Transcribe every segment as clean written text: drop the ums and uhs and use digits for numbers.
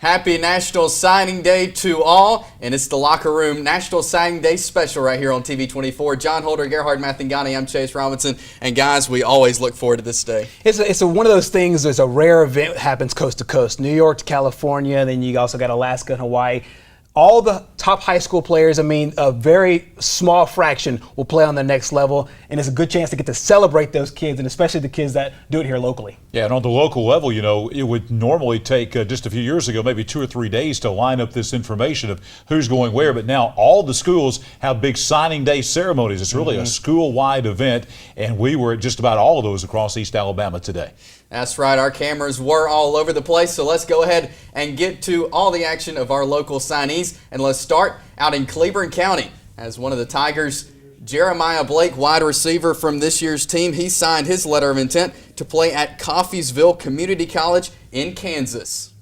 Happy National Signing Day to all, and it's the Locker Room National Signing Day special right here on TV 24. John Holder, Gerhard Mathangani, I'm Chase Robinson, and guys, we always look forward to this day. It's one of those things. There's a rare event that happens coast to coast, New York to California, then you also got Alaska and Hawaii. All the top high school players, a very small fraction will play on the next level, and it's a good chance to get to celebrate those kids, and especially the kids that do it here locally. Yeah, and on the local level, it would normally take just a few years ago, maybe 2 or 3 days to line up this information of who's going where, but now all the schools have big signing day ceremonies. It's really a school-wide event, and we were at just about all of those across East Alabama today. That's right, our cameras were all over the place, so let's go ahead and get to all the action of our local signees. And let's start out in Cleburne County. As one of the Tigers, Jeremiah Blake, wide receiver from this year's team, he signed his letter of intent to play at Coffeesville Community College in Kansas.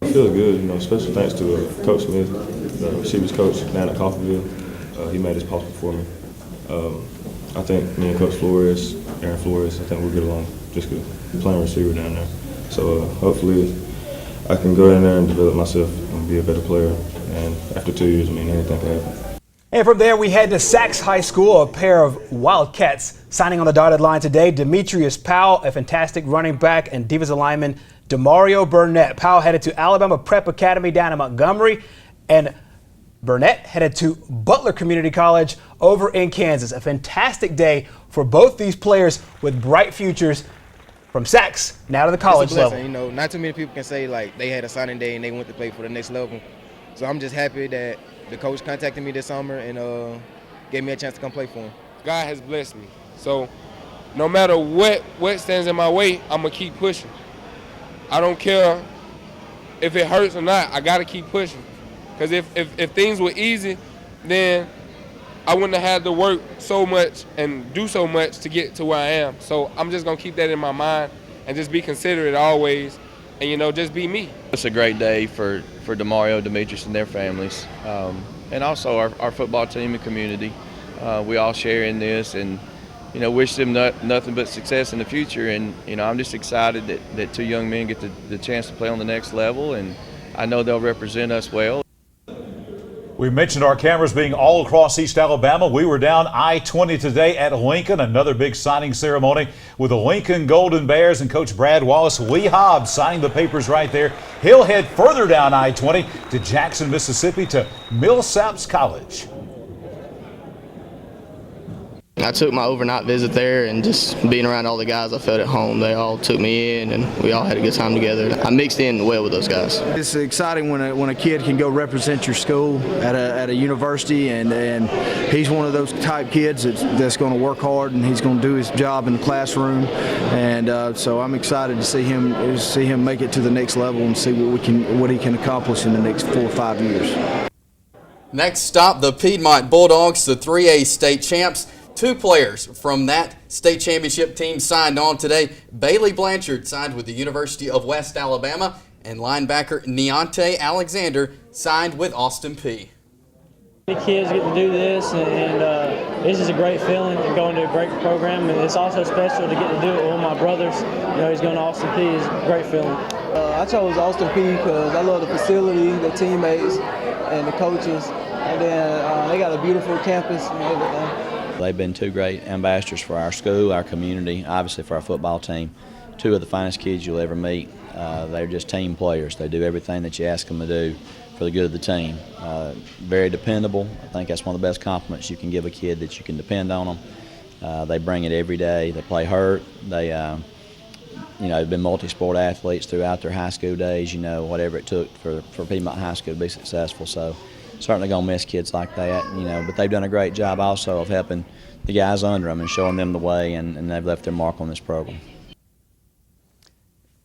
I feel good, special thanks to Coach Smith, the receivers coach down at Coffeeville. He made this possible for me. I think me and Coach Flores, Aaron Flores, I think we'll get along just good playing receiver down there. So hopefully I can go in there and develop myself and be a better player. And after 2 years, anything can happen. And from there, we head to Sachs High School, a pair of Wildcats signing on the dotted line today. Demetrius Powell, a fantastic running back, and defensive lineman Demario Burnett. Powell headed to Alabama Prep Academy down in Montgomery, and Burnett headed to Butler Community College over in Kansas. A fantastic day for both these players with bright futures from Sachs now to the college level. Not too many people can say they had a signing day and they went to play for the next level. So I'm just happy that the coach contacted me this summer and gave me a chance to come play for him. God has blessed me. So no matter what stands in my way, I'm going to keep pushing. I don't care if it hurts or not. I got to keep pushing. Because if things were easy, then I wouldn't have had to work so much and do so much to get to where I am. So I'm just going to keep that in my mind and just be considerate always and, just be me. It's a great day for Demario, Demetrius, and their families. And also our football team and community. We all share in this and, wish them nothing but success in the future. And, I'm just excited that two young men get the chance to play on the next level, and I know they'll represent us well. We mentioned our cameras being all across East Alabama. We were down I-20 today at Lincoln, another big signing ceremony with the Lincoln Golden Bears and Coach Brad Wallace. Lee Hobbs signing the papers right there. He'll head further down I-20 to Jackson, Mississippi to Millsaps College. I took my overnight visit there, and just being around all the guys, I felt at home. They all took me in, and we all had a good time together. I mixed in well with those guys. It's exciting when a kid can go represent your school at a university, and he's one of those type kids that's going to work hard, and he's going to do his job in the classroom. And so I'm excited to see him make it to the next level and see what he can accomplish in the next 4 or 5 years. Next stop, the Piedmont Bulldogs, the 3A state champs. 2 players from that state championship team signed on today. Bailey Blanchard signed with the University of West Alabama, and linebacker Neonte Alexander signed with Austin Peay. The kids get to do this, and this is a great feeling and going to a great program. And it's also special to get to do it with one of my brothers. He's going to Austin Peay. It's a great feeling. I chose Austin Peay because I love the facility, the teammates, and the coaches. And then they got a beautiful campus and everything. They've been 2 great ambassadors for our school, our community, obviously for our football team. 2 of the finest kids you'll ever meet. They're just team players. They do everything that you ask them to do for the good of the team. Very dependable. I think that's one of the best compliments you can give a kid, that you can depend on them. They bring it every day. They play hurt. They, have been multi-sport athletes throughout their high school days. Whatever it took for Piedmont High School to be successful. So certainly going to miss kids like that, but they've done a great job also of helping the guys under them and showing them the way, and they've left their mark on this program.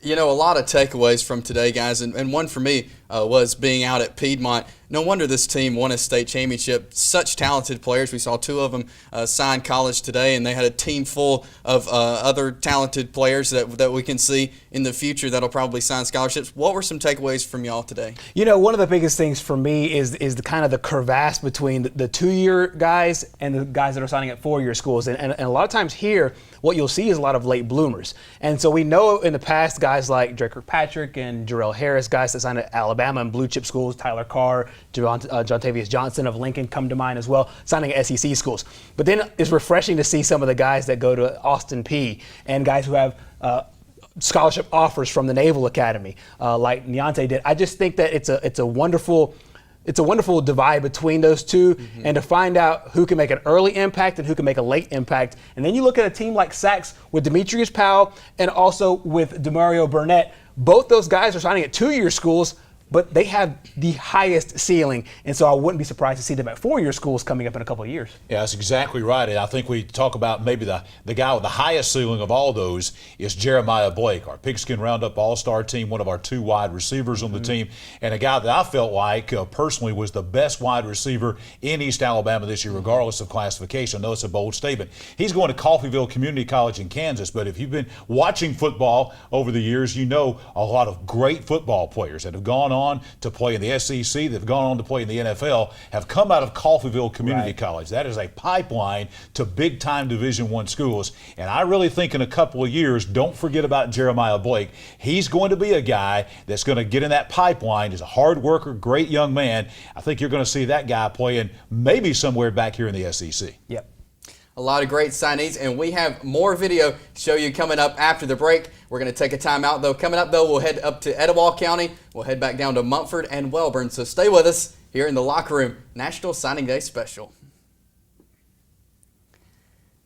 A lot of takeaways from today, guys, and one for me, was being out at Piedmont. No wonder this team won a state championship. Such talented players. We saw 2 of them sign college today, and they had a team full of other talented players that we can see in the future that'll probably sign scholarships. What were some takeaways from y'all today? You know, one of the biggest things for me is the kind of the crevasse between the 2-year guys and the guys that are signing at 4-year schools. And a lot of times here, what you'll see is a lot of late bloomers. And so we know in the past guys like Drake Kirkpatrick and Jarrell Harris, guys that signed at Alabama and blue chip schools, Tyler Carr, Jontavius Johnson of Lincoln come to mind as well, signing at SEC schools. But then it's refreshing to see some of the guys that go to Austin Peay and guys who have scholarship offers from the Naval Academy, like Niante did. I just think that it's a wonderful divide between those two, and to find out who can make an early impact and who can make a late impact. And then you look at a team like Sacs with Demetrius Powell and also with Demario Burnett. Both those guys are signing at 2-year schools, but they have the highest ceiling, and so I wouldn't be surprised to see them at 4-year schools coming up in a couple of years. Yeah, that's exactly right. And I think we talk about maybe the guy with the highest ceiling of all those is Jeremiah Blake, our Pigskin Roundup All-Star team, one of our 2 wide receivers on the team, and a guy that I felt like personally was the best wide receiver in East Alabama this year, regardless of classification. I know it's a bold statement. He's going to Coffeyville Community College in Kansas, but if you've been watching football over the years, you know a lot of great football players that have gone on to play in the SEC, they've gone on to play in the NFL, have come out of Coffeyville Community College. That is a pipeline to big-time Division I schools. And I really think in a couple of years, don't forget about Jeremiah Blake. He's going to be a guy that's going to get in that pipeline. He's a hard worker, great young man. I think you're going to see that guy playing maybe somewhere back here in the SEC. Yep. A lot of great signees, and we have more video to show you coming up after the break. We're going to take a time out, though. Coming up, though, we'll head up to Etowah County. We'll head back down to Mumford and Welborn. So stay with us here in the Locker Room National Signing Day Special.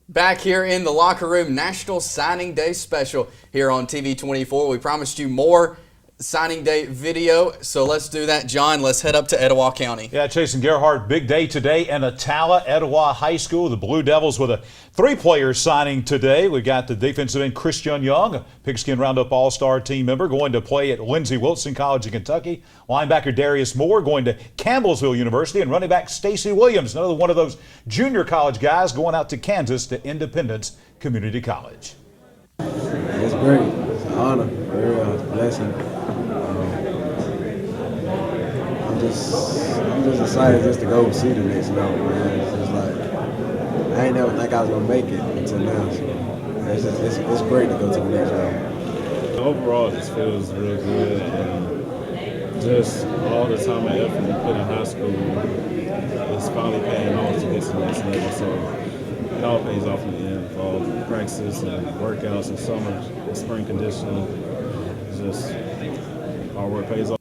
Back here in the Locker Room National Signing Day Special here on TV 24. We promised you more signing day video, so let's do that. John, let's head up to Etowah County. Yeah, Chase and Gerhardt, big day today in Attala, Etowah High School. The Blue Devils with a 3-player signing today. We got the defensive end Christian Young, a Pigskin Roundup All-Star team member, going to play at Lindsey Wilson College in Kentucky. Linebacker Darius Moore going to Campbellsville University, and running back Stacy Williams, another one of those junior college guys, going out to Kansas to Independence Community College. It's great. It's an honor. Very blessing. I'm just excited just to go see the next level, man. It's just like, I ain't never think I was gonna make it until now. So it's great to go to the next level. Overall, it just feels real good, and just all the time and effort you put in high school, it's finally paying off to get to the next level. So it all pays off in the end, for all the practices and workouts and summer and spring conditioning. It's just hard work pays off.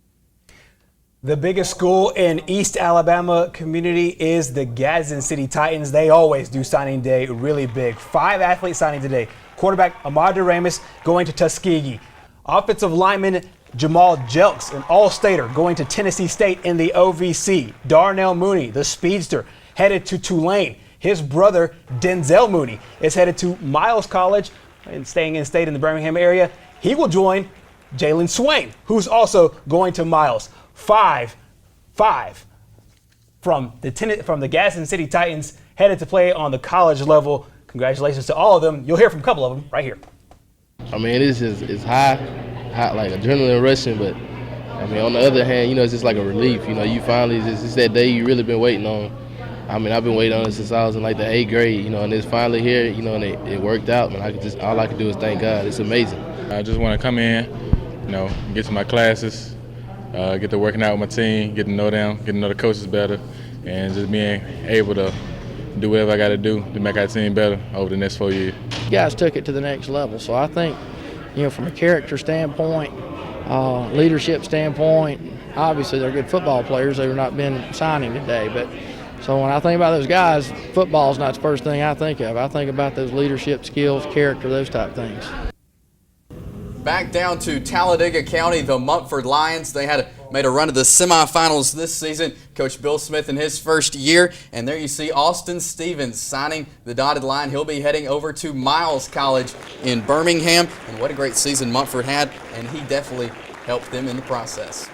The biggest school in East Alabama community is the Gadsden City Titans. They always do signing day really big. 5 athletes signing today. Quarterback Ahmad Duramus going to Tuskegee. Offensive lineman Jamal Jelks, an all-stater, going to Tennessee State in the OVC. Darnell Mooney, the speedster, headed to Tulane. His brother Denzel Mooney is headed to Miles College and staying in state in the Birmingham area. He will join Jalen Swain, who's also going to Miles. 5 from the Gadsden City Titans headed to play on the college level. Congratulations to all of them. You'll hear from a couple of them right here. I mean, it's high, like adrenaline rushing, but I mean, on the other hand, you know, it's just like a relief. You know, you finally, it's that day you really been waiting on. I mean, I've been waiting on it since I was in like the 8th grade, you know, and it's finally here, you know, and it worked out, man. All I can do is thank God. It's amazing. I just want to come in, you know, get to my classes, get to working out with my team, get to know them, get to know the coaches better, and just being able to do whatever I got to do to make our team better over the next 4 years. You guys took it to the next level, so I think, you know, from a character standpoint, leadership standpoint, obviously they're good football players. They've not been signing today, but so when I think about those guys, football's not the first thing I think of. I think about those leadership skills, character, those type things. Back down to Talladega County, the Mumford Lions. They made a run to the semifinals this season. Coach Bill Smith in his first year. And there you see Austin Stevens signing the dotted line. He'll be heading over to Miles College in Birmingham. And what a great season Mumford had, and he definitely helped them in the process.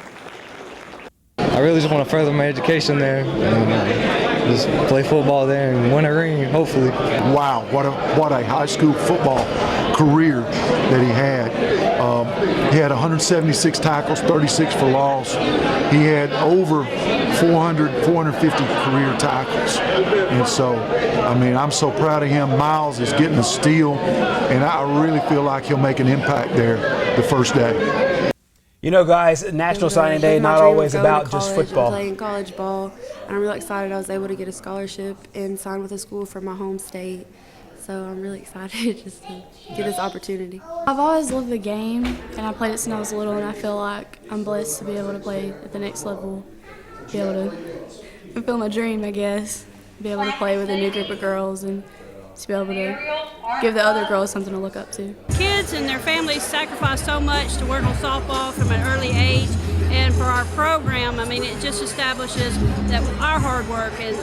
I really just want to further my education there and just play football there and win a ring, hopefully. Wow, what a high school football career that he had. He had 176 tackles, 36 for loss. He had over 450 career tackles. And so, I mean, I'm so proud of him. Miles is getting a steal, and I really feel like he'll make an impact there the first day. You know, guys, National Signing Day, not always about just football. Playing college ball, and I'm really excited I was able to get a scholarship and sign with a school from my home state. So I'm really excited just to get this opportunity. I've always loved the game, and I played it since I was little, and I feel like I'm blessed to be able to play at the next level, be able to fulfill my dream, I guess, be able to play with a new group of girls and to be able to give the other girls something to look up to. Kids and their families sacrifice so much to work on softball from an early age, and for our program, I mean, it just establishes that our hard work, and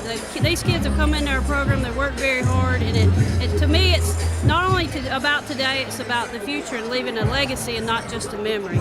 these kids have come into our program, they work very hard, and it to me, it's not only about today, it's about the future and leaving a legacy and not just a memory.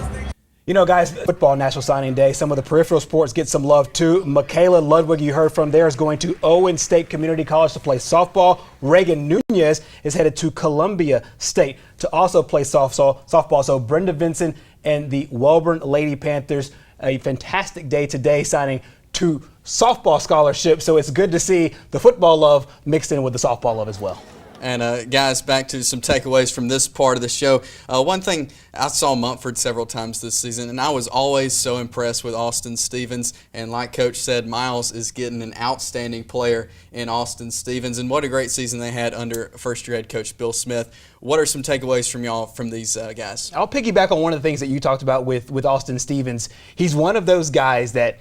You know, guys, football National Signing Day, some of the peripheral sports get some love too. Michaela Ludwig, you heard from there, is going to Owen State Community College to play softball. Reagan Nunez is headed to Columbia State to also play softball. So Brenda Vinson and the Welborn Lady Panthers, a fantastic day today, signing 2 softball scholarships. So it's good to see the football love mixed in with the softball love as well. And guys, back to some takeaways from this part of the show. One thing, I saw Mumford several times this season, and I was always so impressed with Austin Stevens. And like Coach said, Miles is getting an outstanding player in Austin Stevens. And what a great season they had under first-year head coach Bill Smith. What are some takeaways from y'all from these guys? I'll piggyback on one of the things that you talked about with Austin Stevens. He's one of those guys that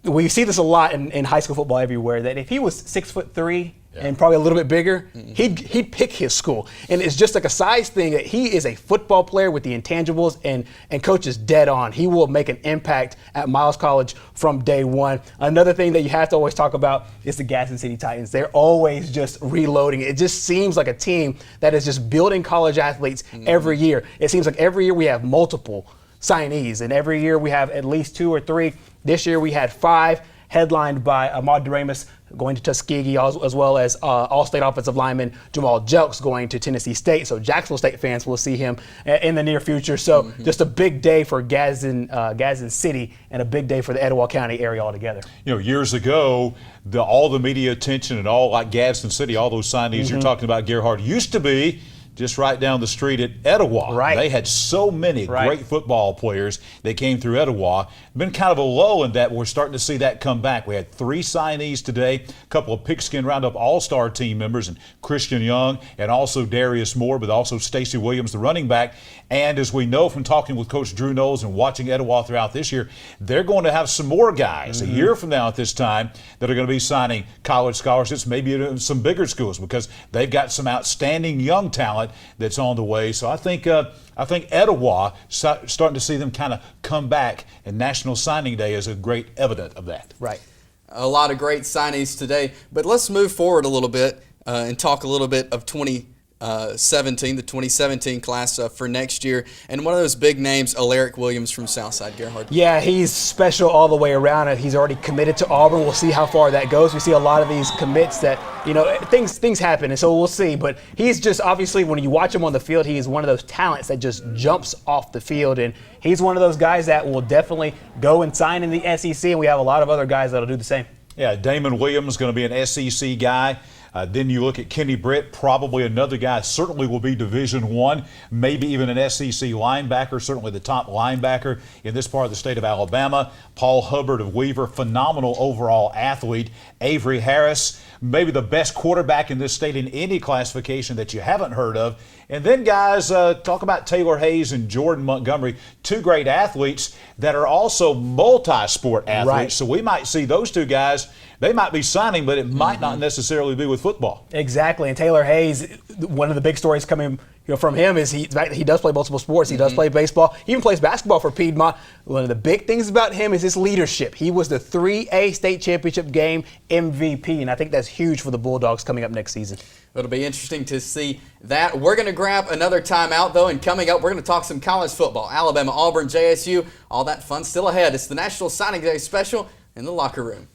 we see this a lot in high school football everywhere, that if he was 6'3", and probably a little bit bigger, he'd pick his school. And it's just like a size thing that he is a football player with the intangibles, and coach is dead on. He will make an impact at Miles College from day one. Another thing that you have to always talk about is the Gadsden City Titans. They're always just reloading. It just seems like a team that is just building college athletes every year. It seems like every year we have multiple signees, and every year we have at least 2 or 3. This year we had 5, headlined by Ahmad Duramus going to Tuskegee, as well as All-State offensive lineman Jamal Jelks going to Tennessee State. So Jacksonville State fans will see him in the near future. So just a big day for Gadsden City and a big day for the Etowah County area altogether. You know, years ago, all the media attention and all like Gadsden City, all those signees you're talking about, Gerhard, used to be just right down the street at Etowah. Right. They had so many great football players that came through Etowah. Been kind of a lull in that. We're starting to see that come back. We had 3 signees today, a couple of pigskin roundup all-star team members, and Christian Young, and also Darius Moore, but also Stacey Williams, the running back. And as we know from talking with Coach Drew Knowles and watching Etowah throughout this year, they're going to have some more guys a year from now at this time that are going to be signing college scholarships, maybe in some bigger schools, because they've got some outstanding young talent that's on the way. So I think Etowah, starting to see them kind of come back, and National Signing Day is a great evidence of that. Right. A lot of great signees today, but let's move forward a little bit and talk a little bit of 2017 class for next year. And one of those big names, Alaric Williams from Southside, Gerhard. Yeah, he's special all the way around. He's already committed to Auburn. We'll see how far that goes. We see a lot of these commits that, you know, things happen, and so we'll see. But he's just, obviously, when you watch him on the field, he is one of those talents that just jumps off the field. And he's one of those guys that will definitely go and sign in the SEC, and we have a lot of other guys that'll do the same. Yeah, Damon Williams is going to be an SEC guy. Then you look at Kenny Britt, probably another guy, certainly will be Division I, maybe even an SEC linebacker, certainly the top linebacker in this part of the state of Alabama. Paul Hubbard of Weaver, phenomenal overall athlete. Avery Harris, maybe the best quarterback in this state in any classification that you haven't heard of. And then, guys, talk about Taylor Hayes and Jordan Montgomery, 2 great athletes that are also multi-sport athletes. Right. So we might see those 2 guys. They might be signing, but it might not necessarily be with football. Exactly. And Taylor Hayes, one of the big stories coming from him is he does play multiple sports. He does play baseball. He even plays basketball for Piedmont. One of the big things about him is his leadership. He was the 3A state championship game MVP, and I think that's huge for the Bulldogs coming up next season. It'll be interesting to see that. We're going to grab another timeout, though, and coming up, we're going to talk some college football. Alabama, Auburn, JSU, all that fun still ahead. It's the National Signing Day special in the locker room.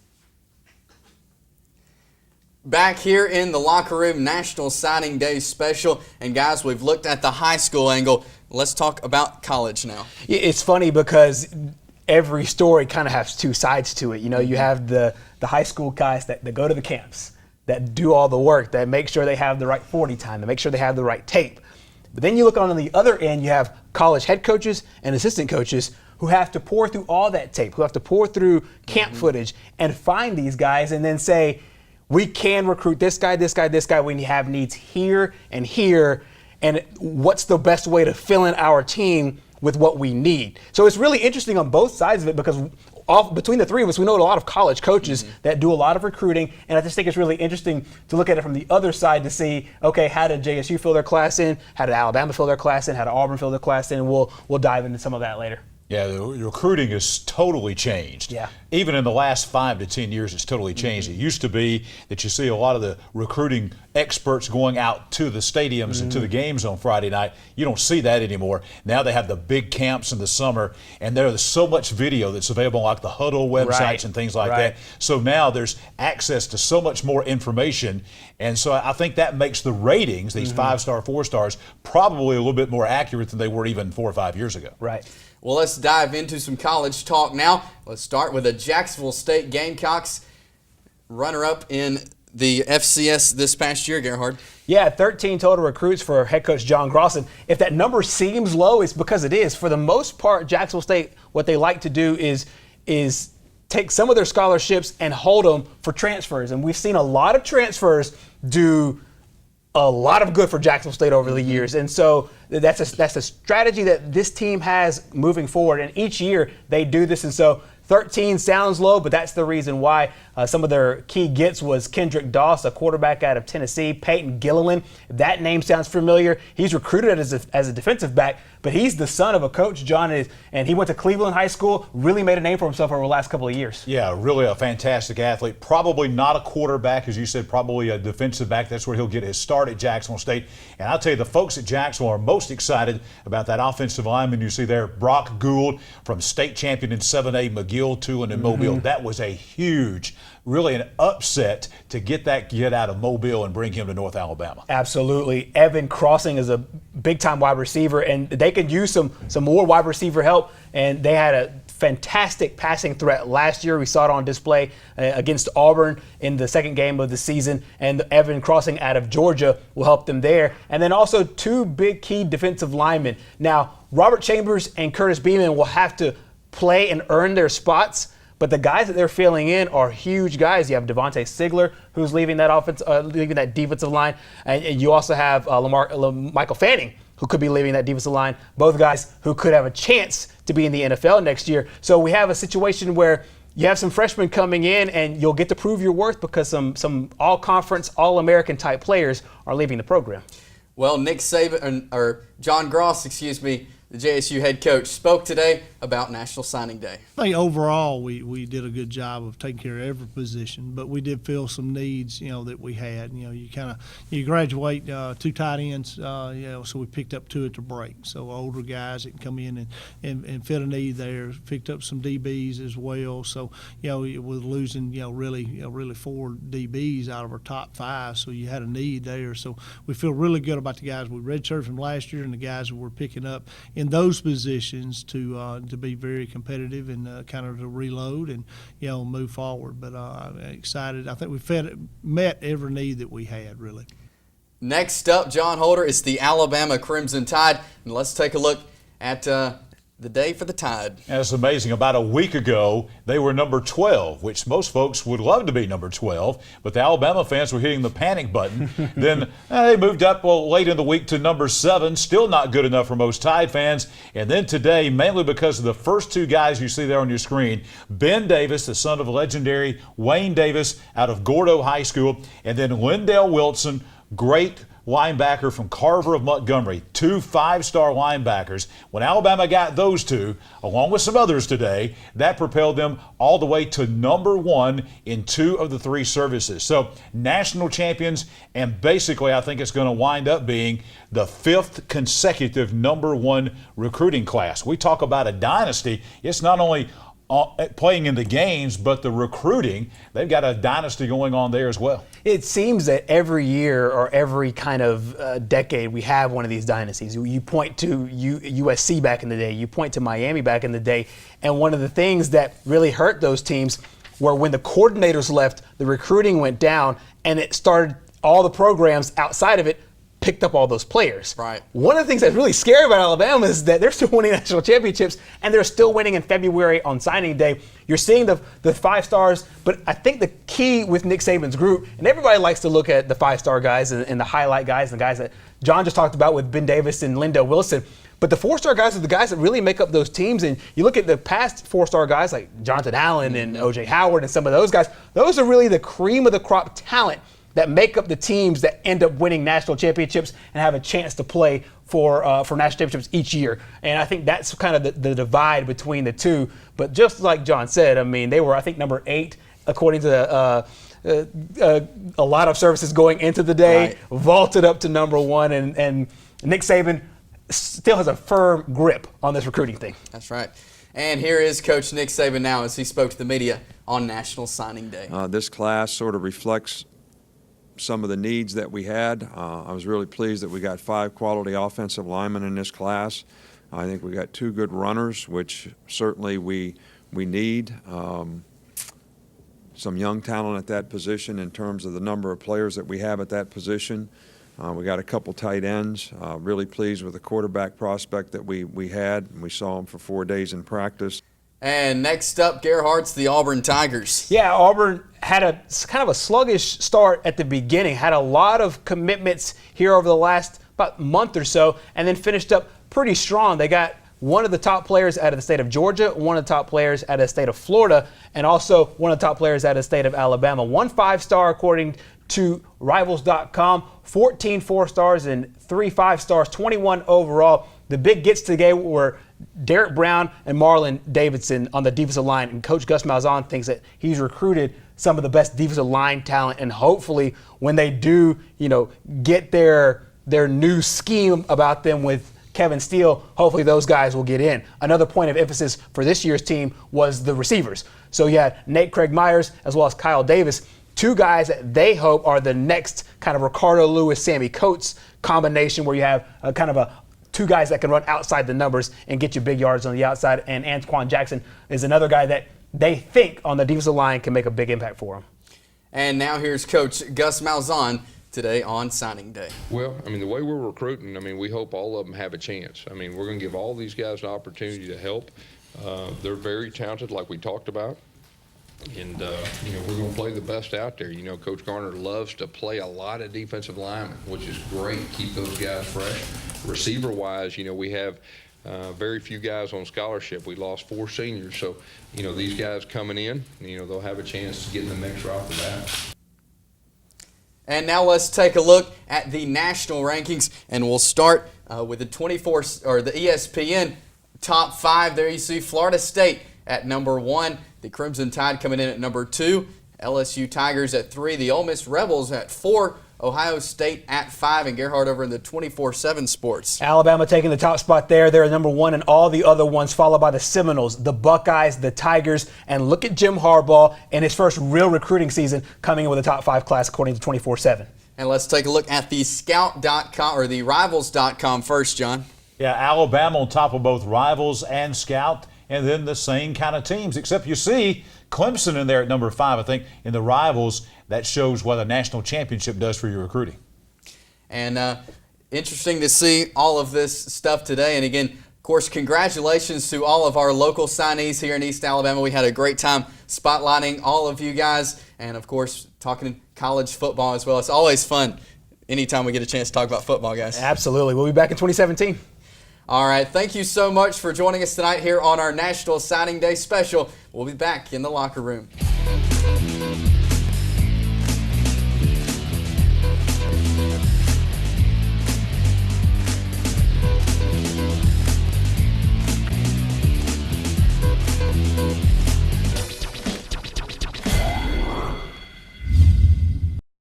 Back here in the locker room, National Signing Day special. And guys, we've looked at the high school angle. Let's talk about college now. It's funny because every story kind of has two sides to it. You know, you have the high school guys that go to the camps, that do all the work, that make sure they have the right 40 time, that make sure they have the right tape. But then you look on the other end, you have college head coaches and assistant coaches who have to pour through all that tape, who have to pour through camp footage and find these guys and then say, we can recruit this guy, this guy, this guy. We have needs here and here. And what's the best way to fill in our team with what we need? So it's really interesting on both sides of it because between the three of us, we know a lot of college coaches that do a lot of recruiting. And I just think it's really interesting to look at it from the other side to see, okay, how did JSU fill their class in? How did Alabama fill their class in? How did Auburn fill their class in? And we'll dive into some of that later. Yeah, the recruiting has totally changed. Yeah. Even in the last 5 to 10 years, it's totally changed. It used to be that you see a lot of the recruiting experts going out to the stadiums and to the games on Friday night. You don't see that anymore. Now they have the big camps in the summer, and there's so much video that's available, like the Huddle websites and things like that. So now there's access to so much more information, and so I think that makes the ratings, these 5-star, 4-stars, probably a little bit more accurate than they were even 4 or 5 years ago. Right. Well, let's dive into some college talk now. Let's start with the Jacksonville State Gamecocks, runner-up in the FCS this past year, Gerhard. Yeah, 13 total recruits for head coach John Grosson. If that number seems low, it's because it is. For the most part, Jacksonville State, what they like to do is take some of their scholarships and hold them for transfers. And we've seen a lot of transfers do a lot of good for Jacksonville State over the years. And so that's a strategy that this team has moving forward. And each year they do this. And so 13 sounds low, but that's the reason why. Some of their key gets was Kendrick Doss, a quarterback out of Tennessee, Peyton Gilliland. That name sounds familiar. He's recruited as a defensive back, but he's the son of a coach, John, and he went to Cleveland High School, really made a name for himself over the last couple of years. Yeah, really a fantastic athlete. Probably not a quarterback, as you said, probably a defensive back. That's where he'll get his start at Jacksonville State. And I'll tell you, the folks at Jacksonville are most excited about that offensive lineman you see there, Brock Gould, from state champion in 7A McGill, Tulane, and Mobile. That was a huge, really an upset to get that kid out of Mobile and bring him to North Alabama. Absolutely. Evan Crossing is a big-time wide receiver, and they could use some more wide receiver help, and they had a fantastic passing threat last year. We saw it on display against Auburn in the second game of the season, and Evan Crossing out of Georgia will help them there. And then also 2 big key defensive linemen. Now, Robert Chambers and Curtis Beeman will have to play and earn their spots, but the guys that they're filling in are huge guys. You have Devontae Sigler, who's leaving that defensive line, and you also have Michael Fanning, who could be leaving that defensive line. Both guys who could have a chance to be in the NFL next year. So we have a situation where you have some freshmen coming in, and you'll get to prove your worth because some all-conference, all-American type players are leaving the program. Well, Nick Saban, or John Gross, the JSU head coach, spoke today about National Signing Day. I think overall we did a good job of taking care of every position, but we did fill some needs, that we had. You graduate 2 tight ends, so we picked up 2 at the break. So older guys that can come in and fit a need there. Picked up some DBs as well. So with losing really 4 DBs out of our top 5, so you had a need there. So we feel really good about the guys we redshirted from last year and the guys that we're picking up in those positions to be very competitive and kind of to reload and move forward. But I'm excited. I think we met every need that we had, really. Next up, John Holder, is the Alabama Crimson Tide, and let's take a look at the day for the Tide. And it's amazing. About a week ago, they were number 12, which most folks would love to be number 12, but the Alabama fans were hitting the panic button. Then they moved up late in the week to number 7, still not good enough for most Tide fans. And then today, mainly because of the first 2 guys you see there on your screen, Ben Davis, the son of legendary Wayne Davis out of Gordo High School, and then Lindell Wilson, great linebacker from Carver of Montgomery, 2 5-star linebackers. When Alabama got those 2, along with some others today, that propelled them all the way to number 1 in 2 of the 3 services. So national champions, and basically I think it's going to wind up being the 5th consecutive number 1 recruiting class. We talk about a dynasty. It's not only playing in the games, but the recruiting, they've got a dynasty going on there as well. It seems that every year or every kind of decade we have one of these dynasties. You point to USC back in the day, you point to Miami back in the day, and one of the things that really hurt those teams were when the coordinators left, the recruiting went down, and it started all the programs outside of it picked up all those players. Right. One of the things that's really scary about Alabama is that they're still winning national championships, and they're still winning in February on signing day. You're seeing the 5 stars, but I think the key with Nick Saban's group, and everybody likes to look at the 5-star guys and the highlight guys and the guys that John just talked about with Ben Davis and Lindo Wilson, but the 4-star guys are the guys that really make up those teams. And you look at the past 4-star guys like Jonathan Allen and O.J. Howard and some of those guys, those are really the cream of the crop talent that make up the teams that end up winning national championships and have a chance to play for national championships each year. And I think that's kind of the divide between the two. But just like John said, I mean, they were, I think, number 8 according to a lot of services going into the day, right. Vaulted up to number 1, and Nick Saban still has a firm grip on this recruiting thing. That's right. And here is Coach Nick Saban now as he spoke to the media on National Signing Day. This class sort of reflects some of the needs that we had. I was really pleased that we got 5 quality offensive linemen in this class. I think we got 2 good runners, which certainly we need. Some young talent at that position in terms of the number of players that we have at that position. We got a couple tight ends. Really pleased with the quarterback prospect that we had. We saw him for 4 days in practice. And next up, Gerhardt's the Auburn Tigers. Yeah, Auburn had a kind of a sluggish start at the beginning, had a lot of commitments here over the last about month or so, and then finished up pretty strong. They got one of the top players out of the state of Georgia, one of the top players out of the state of Florida, and also one of the top players out of the state of Alabama. 1 5-star according to Rivals.com, 14 4-stars and 3 5-stars, 21 overall. The big gets today were Derek Brown and Marlon Davidson on the defensive line, and Coach Gus Malzahn thinks that he's recruited some of the best defensive line talent, and hopefully when they do, get their new scheme about them with Kevin Steele, hopefully those guys will get in. Another point of emphasis for this year's team was the receivers. So you had Nate Craig Myers as well as Kyle Davis, 2 guys that they hope are the next kind of Ricardo Lewis, Sammy Coates combination, where you have a kind of 2 guys that can run outside the numbers and get you big yards on the outside. And Antoine Jackson is another guy that they think on the defensive line can make a big impact for them. And now here's Coach Gus Malzahn today on signing day. Well, I mean, the way we're recruiting, I mean, we hope all of them have a chance. I mean, we're going to give all these guys an opportunity to help. They're very talented, like we talked about. And, we're going to play the best out there. Coach Garner loves to play a lot of defensive linemen, which is great. Keep those guys fresh. Receiver-wise, we have very few guys on scholarship. We lost 4 seniors. So, these guys coming in, they'll have a chance to get in the mix right off the bat. And now let's take a look at the national rankings, and we'll start with the the ESPN top 5. There you see Florida State at number 1, the Crimson Tide coming in at number 2, LSU Tigers at 3, the Ole Miss Rebels at 4, Ohio State at 5, and Gerhardt over in the 24/7 Sports. Alabama taking the top spot there. They're number 1, and all the other ones followed by the Seminoles, the Buckeyes, the Tigers, and look at Jim Harbaugh in his first real recruiting season coming in with a top 5 class according to 24/7. And let's take a look at the Scout.com or the Rivals.com first, John. Yeah, Alabama on top of both Rivals and Scout, and then the same kind of teams, except you see Clemson in there at number 5, I think, in the Rivals. That shows what a national championship does for your recruiting. And interesting to see all of this stuff today. And again, of course, congratulations to all of our local signees here in East Alabama. We had a great time spotlighting all of you guys, and of course, talking college football as well. It's always fun anytime we get a chance to talk about football, guys. Absolutely. We'll be back in 2017. All right. Thank you so much for joining us tonight here on our National Signing Day special. We'll be back in the locker room.